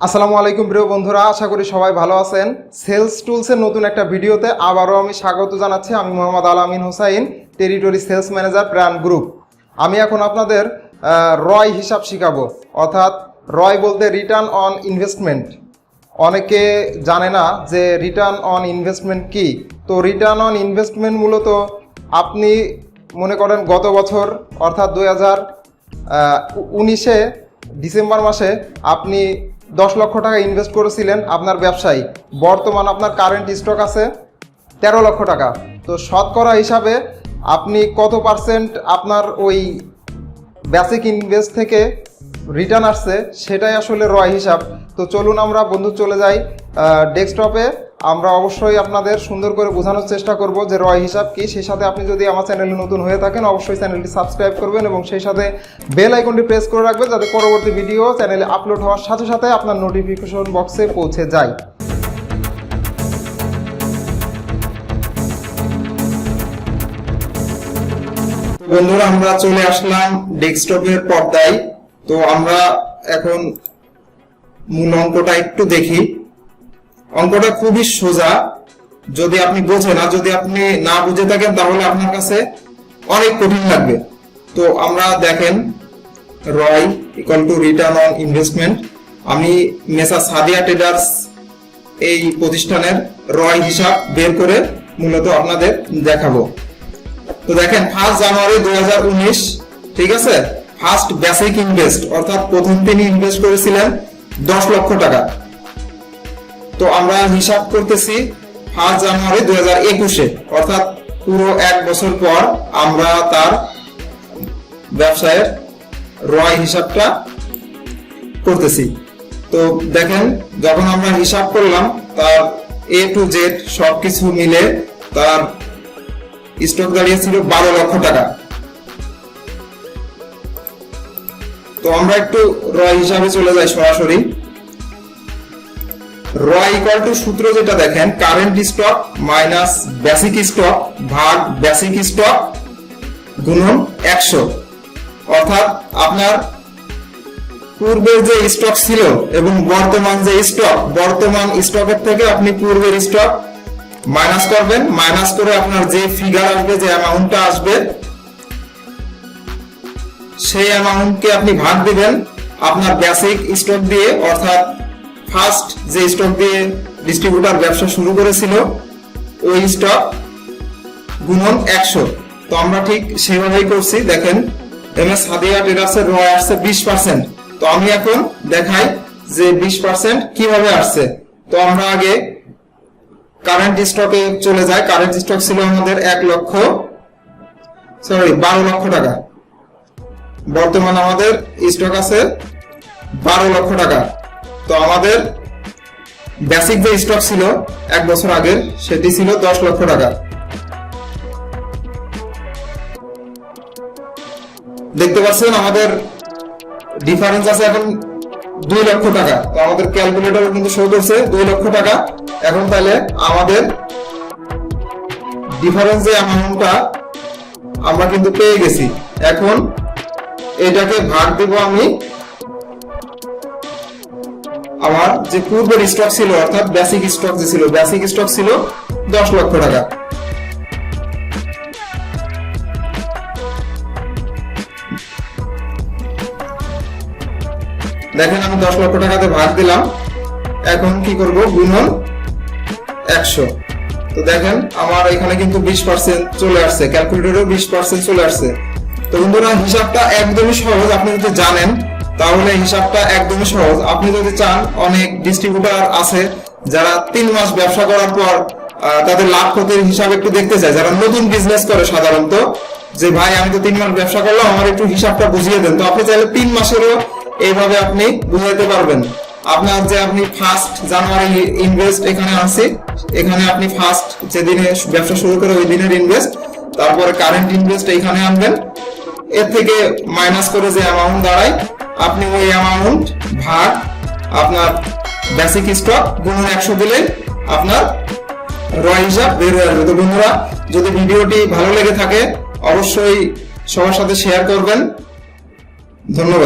আসসালামু আলাইকুম প্রিয় বন্ধুরা, আশা করি সবাই ভালো আছেন। সেলস টুলসের নতুন একটা ভিডিওতে আবারও আমি স্বাগত জানাচ্ছি। আমি মোহাম্মদ আলামিন হোসাইন, টেরিটরি সেলস ম্যানেজার প্রাণ গ্রুপ। আমি এখন আপনাদের রয় হিসাব শিখাবো, অর্থাৎ রয় বলতে রিটার্ন অন ইনভেস্টমেন্ট। অনেকে জানে না যে রিটার্ন অন ইনভেস্টমেন্ট কি। তো রিটার্ন অন ইনভেস্টমেন্ট মূলত আপনি মনে করেন গত বছর অর্থাৎ 2019 ডিসেম্বর মাসে আপনি 10 লক্ষ টাকা ইনভেস্ট করেছিলেন আপনার ব্যবসায়। বর্তমান আপনার কারেন্ট স্টক আছে 13 লক্ষ টাকা। তো শতকরা হিসাবে আপনি কত পার্সেন্ট আপনার ওই বেসিক ইনভেস্ট থেকে রিটার্ন আসছে সেটাই আসলে রয় হিসাব। তো চলুন আমরা বন্ধু চলে যাই ডেস্কটপে। আমরা অবশ্যই আপনাদের সুন্দর করে বোঝানোর চেষ্টা করব যে রয় হিসাব কি। সেই সাথে আপনি যদি আমার চ্যানেলে নতুন হয়ে থাকেন অবশ্যই চ্যানেলটি সাবস্ক্রাইব করবেন এবং সেই সাথে বেল আইকনটি প্রেস করে রাখবেন যাতে পরবর্তী ভিডিও চ্যানেলে আপলোড হওয়ার সাথে সাথে আপনার নোটিফিকেশন বক্সে পৌঁছে যায়। বন্ধুরা, আমরা চলে আসলাম ডেস্কটপের পর্দায়। তো আমরা এখন মূল অঙ্কটা একটু দেখি। অঙ্কটা খুবই সোজা, যদি আপনি বোঝেন, আর যদি আপনি না বুঝে থাকেন তাহলে আপনার কাছে অনেক কঠিন লাগবে। তো আমরা দেখেন ROI equal to return on investment. আমি মেসা সাদিয়া ট্রেডার্স এই প্রতিষ্ঠানের রয় হিসাব বের করে মূলত আপনাদের দেখাবো। তো দেখেন 1 জানুয়ারি 2019, ঠিক আছে, ফার্স্ট বেসিক ইনভেস্ট অর্থাৎ প্রথম তিনি ইনভেস্ট করেছিলেন 10 লক্ষ টাকা। তো আমরা হিসাব করতেছি 1 জানুয়ারি 2021, অর্থাৎ পুরো 1 বছর পর আমরা তার ব্যবসায়ের রয় হিসাবটা করতেছি। তো দেখেন যখন আমরা হিসাব করলাম তার A to Z সবকিছু মিলে তার স্টক দাঁড়িয়েছিল 12 লক্ষ টাকা। তো আমরা একটু রয় হিসাবে চলে যাই সরাসরি। রয় ইকুয়াল টু সূত্র যেটা দেখেন, current stock minus basic stock ভাগ বেসিক স্টক গুণন 100। অর্থাৎ আপনার পূর্বের যে স্টক ছিল এবং বর্তমান যে স্টক, বর্তমান স্টকের থেকে আপনি পূর্বের স্টক মাইনাস করবেন। মাইনাস করে আপনার যে ফিগার আসবে, যে অ্যামাউন্টটা আসবে, সেই অ্যামাউন্টকে আপনি ভাগ দিবেন আপনার বেসিক স্টক দিয়ে, অর্থাৎ ফার্স্ট যে স্টক দিয়ে ডিস্ট্রিবিউটর ব্যবসা শুরু করেছিল ওই স্টক গুণন 100। তো আমরা ঠিক সেভাবেই করছি। দেখেন এমএস সাদিয়া ট্রেডার্সের রয় আসছে 20%। তো আমি এখন দেখাই যে 20% কিভাবে আসছে। তো আমরা আগে কারেন্ট স্টকে চলে যাই। কারেন্ট স্টক ছিল আমাদের 12 লক্ষ টাকা। বর্তমান আমাদের স্টক আছে 12 লক্ষ টাকা। তো আমাদের বেসিক যে স্টক ছিল 1 বছর আগের সেটি ছিল 10 লক্ষ টাকা। দেখতে পাচ্ছেন আমাদের ডিফারেন্স আছে এখন 2 লক্ষ টাকা। তো আমাদের ক্যালকুলেটর কিন্তু শো করছে 2 লক্ষ টাকা। এখন তাহলে আমাদের ডিফারেন্স যে অ্যামাউন্টটা আমরা কিন্তু পেয়ে গেছি। এখন এটাকে ভাগ দিব আমি আমার যে পূর্বের স্টক ছিল, অর্থাৎ বেসিক স্টক যে ছিল, বেসিক স্টক ছিল 10 লক্ষ টাকা। দেখেন আমি 10 লক্ষ টাকাতে ভাগ দিলাম। এখন কি করব, গুণন 100। তো দেখেন আমার এখানে কিন্তু 20% চলে আসছে, ক্যালকুলেটরেও 20% চলে আসছে। তো বন্ধুরা হিসাবটা একদমই সহজ। আপনি যদি জানেন তাহলে হিসাবটা একদমই সহজ। আপনি যদি চান, অনেক ডিস্ট্রিবিউটর আছে যারা 3 মাস ব্যবসা করার পর তাদের লাভ ক্ষতির হিসাব একটু দেখতে চায়, যারা নতুন বিজনেস করে সাধারণত, যে ভাই আমি তো 3 মাস ব্যবসা করলাম, আমার একটু হিসাবটা বুঝিয়ে দেন। তো আপনি চাইলে 3 মাসেরও এইভাবে আপনি বুঝাইতে পারবেন। আপনার যে আপনি 1 জানুয়ারি ইনভেস্ট এখানে আছে, এখানে আপনি ফার্স্ট যেদিনে ব্যবসা শুরু করে ওই দিনের ইনভেস্ট, তারপরে কারেন্ট ইনভেস্ট এখানে আনবেন। এর থেকে মাইনাস করে যে অ্যামাউন্ট দাঁড়ায় আপনি ওই অ্যামাউন্ট ভাগ আপনার বেসিক স্টক গুণন 100 দিলে আপনার রয় হিসাব বের হয়ে আসবে। তো বন্ধুরা, যদি ভিডিওটি ভালো লেগে থাকে অবশ্যই সবার সাথে শেয়ার করবেন। ধন্যবাদ।